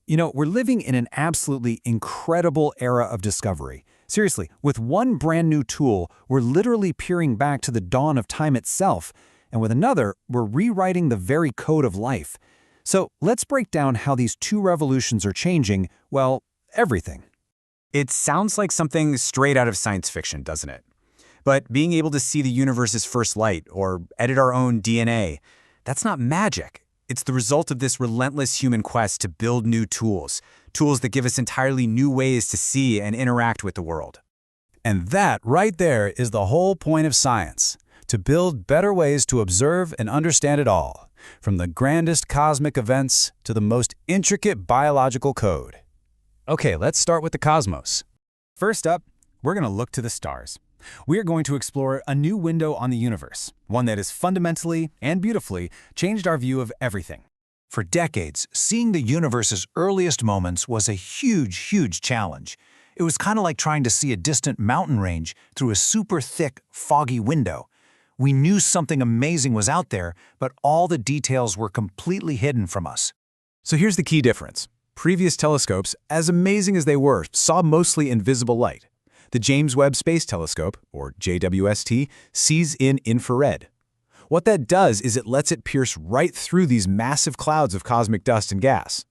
We're living in an absolutely incredible era of discovery. Seriously, with one brand new tool, we're literally peering back to the dawn of time itself, and with another, we're rewriting the very code of life. So let's break down how these two revolutions are changing, well, everything. It sounds like something straight out of science fiction, doesn't it? But being able to see the universe's first light or edit our own DNA, that's not magic. It's the result of this relentless human quest to build new tools that give us entirely new ways to see and interact with the world. And that right there is the whole point of science, to build better ways to observe and understand it all, from the grandest cosmic events to the most intricate biological code. Okay, let's start with the cosmos. First up, we're going to look to the stars. We are going to explore a new window on the universe, one that has fundamentally and beautifully changed our view of everything. For decades, seeing the universe's earliest moments was a huge challenge. It was kind of like trying to see a distant mountain range through a super thick, foggy window. We knew something amazing was out there, but all the details were completely hidden from us. So here's the key difference. Previous telescopes, as amazing as they were, saw mostly invisible light. The James Webb Space Telescope, or JWST, sees in infrared. What that does is it lets it pierce right through these massive clouds of cosmic dust and gas.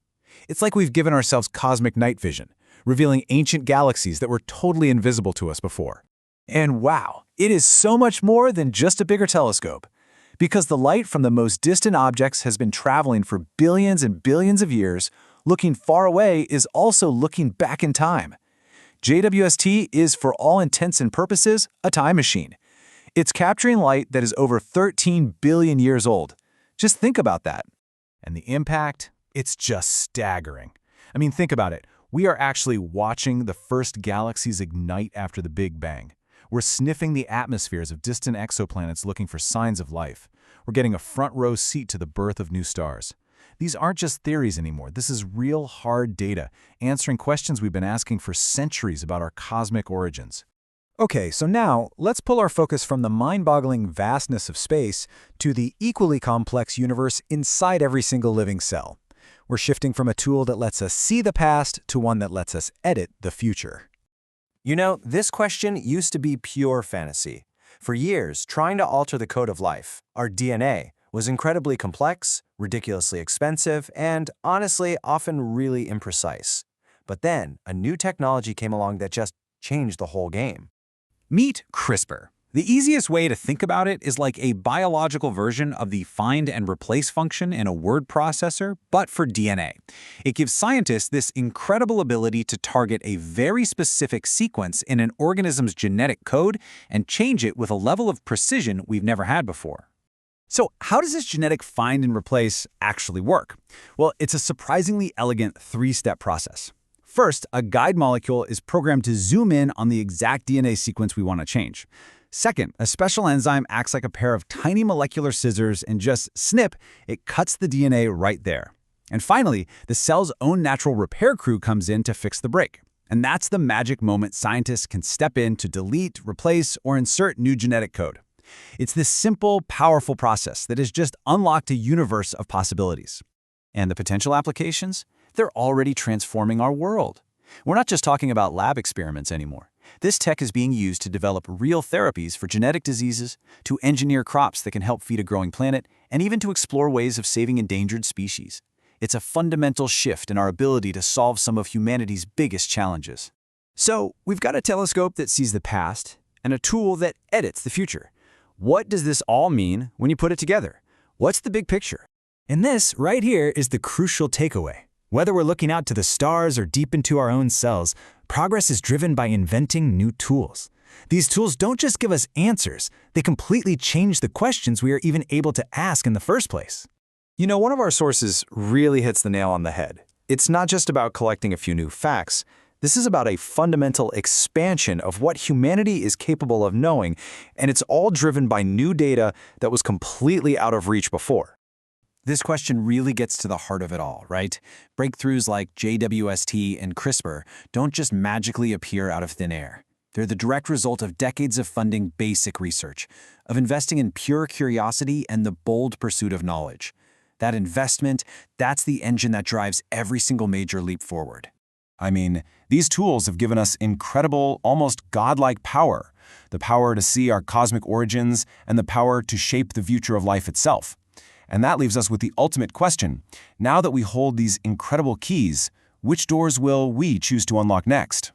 It's like we've given ourselves cosmic night vision, revealing ancient galaxies that were totally invisible to us before. And wow, it is so much more than just a bigger telescope. Because the light from the most distant objects has been traveling for billions and billions of years, looking far away is also looking back in time. JWST is, for all intents and purposes, a time machine. It's capturing light that is over 13 billion years old. Just think about that. And the impact? It's just staggering. I mean, think about it. We are actually watching the first galaxies ignite after the Big Bang. We're sniffing the atmospheres of distant exoplanets looking for signs of life. We're getting a front-row seat to the birth of new stars. These aren't just theories anymore. This is real hard data, answering questions we've been asking for centuries about our cosmic origins. Okay, so now let's pull our focus from the mind-boggling vastness of space to the equally complex universe inside every single living cell. We're shifting from a tool that lets us see the past to one that lets us edit the future. This question used to be pure fantasy. For years, trying to alter the code of life, our DNA, was incredibly complex, ridiculously expensive, and honestly, often really imprecise. But then, a new technology came along that just changed the whole game. Meet CRISPR. The easiest way to think about it is like a biological version of the find and replace function in a word processor, but for DNA. It gives scientists this incredible ability to target a very specific sequence in an organism's genetic code and change it with a level of precision we've never had before. So how does this genetic find and replace actually work? Well, it's a surprisingly elegant three-step process. First, a guide molecule is programmed to zoom in on the exact DNA sequence we want to change. Second, a special enzyme acts like a pair of tiny molecular scissors and just snip, it cuts the DNA right there. And finally, the cell's own natural repair crew comes in to fix the break. And that's the magic moment scientists can step in to delete, replace, or insert new genetic code. It's this simple, powerful process that has just unlocked a universe of possibilities. And the potential applications? They're already transforming our world. We're not just talking about lab experiments anymore. This tech is being used to develop real therapies for genetic diseases, to engineer crops that can help feed a growing planet, and even to explore ways of saving endangered species. It's a fundamental shift in our ability to solve some of humanity's biggest challenges. So, we've got a telescope that sees the past and a tool that edits the future. What does this all mean when you put it together? What's the big picture? And this right here is the crucial takeaway. Whether we're looking out to the stars or deep into our own cells, progress is driven by inventing new tools. These tools don't just give us answers, they completely change the questions we are even able to ask in the first place. One of our sources really hits the nail on the head. It's not just about collecting a few new facts. This is about a fundamental expansion of what humanity is capable of knowing, and it's all driven by new data that was completely out of reach before. This question really gets to the heart of it all, right? Breakthroughs like JWST and CRISPR don't just magically appear out of thin air. They're the direct result of decades of funding basic research, of investing in pure curiosity and the bold pursuit of knowledge. that investment, that's the engine that drives every single major leap forward. I mean, these tools have given us incredible, almost godlike power. The power to see our cosmic origins and the power to shape the future of life itself. And that leaves us with the ultimate question. Now that we hold these incredible keys, which doors will we choose to unlock next?